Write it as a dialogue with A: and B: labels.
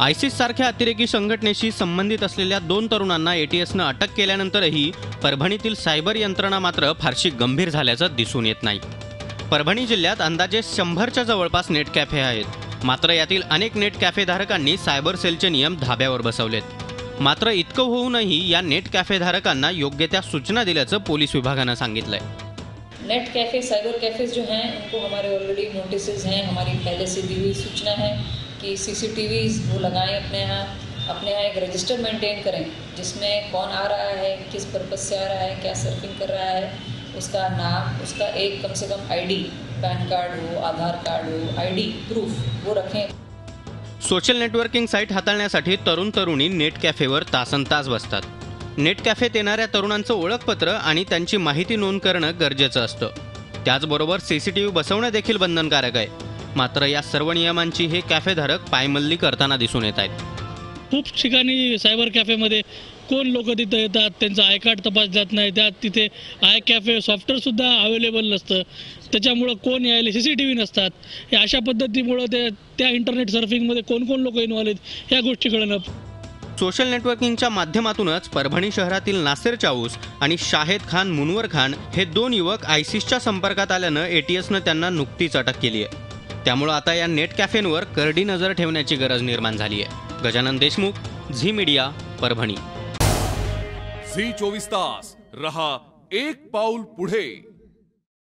A: ISIS सारख्या अतिरेकी संघटनेशी संबंधित असलेल्या 2 तरुणांना एटीएसनं अटक केल्यानंतरही परभणीतील सायबर यंत्रणा मात्र फारशी गंभीर झाल्याचं दिसून येत नाही। परभणी जिल्ह्यात अंदाजे 100च्या जवळपास नेट कॅफे आहेत। मात्र यातील अनेक नेट कॅफे धारकांनी सायबर सेलचे नियम धाब्यावर बसवलेत। मात्र इतकं होऊनही या नेट कॅफे धारकांना योग्य त्या सूचना दिल्याचं पोलीस विभागानं सांगितलंय।
B: नेट कैफ़े साइबर कैफ़ेज़ जो हैं उनको हमारे ऑलरेडी नोटिसेज हैं, हमारी पहले से दी हुई सूचना है कि सीसीटीवीज़ वो लगाएं अपने यहाँ एक रजिस्टर मेंटेन करें जिसमें कौन आ रहा है, किस पर्पज़ से आ रहा है, क्या सर्फिंग कर रहा है, उसका नाम, उसका एक कम से कम आईडी, पैन कार्ड हो, आधार कार्ड हो, आईडी प्रूफ वो रखें।
A: सोशल नेटवर्किंग साईट हाताळण्यासाठी तरुण तरुणी नेट कॅफेवर तासनतास बसतात। नेट कॅफेत येणाऱ्या तरुणांचं ओळखपत्र आणि त्यांची माहिती नोंद करणं गरजेचं असतं। त्याचबरोबर सीसीटीव्ही बसवणं देखील बंधनकारक आहे। मात्र या सर्व नियमांची हे कॅफेधारक पायमल्ली करताना दिसून येत आहेत।
C: खूप ठिकाणी सायबर कॅफेमध्ये कोण लोक तिथं येतात, त्यांचं आय कार्ड तपास जात नाही, त्यात तिथे आय कॅफे सॉफ्टवेअरसुद्धा अवेलेबल नसतं, त्याच्यामुळं कोण यायले सीसीटीव्ही नसतात। हे अशा पद्धतीमुळं त्या इंटरनेट सर्फिंगमध्ये कोण लोक इन्व्हॉल्व आहेत ह्या गोष्टी कळणं।
A: सोशल नेटवर्किंगच्या माध्यमातूनच परभणी शहरातील नासिर चाऊस आणि शाहेद खान मुनवर खान हे 2 युवक आयसिसच्या संपर्कात आल्यानं एटीएसनं त्यांना नुकतीच अटक केली आहे। त्यामुळे आता या नेट कॅफेंवर करडी नजर ठेवण्याची गरज निर्माण झाली आहे। Gajanan Deshmukh, Zee media, Parbhani.
D: Zee 24 तास रहा एक पाऊल पुढे।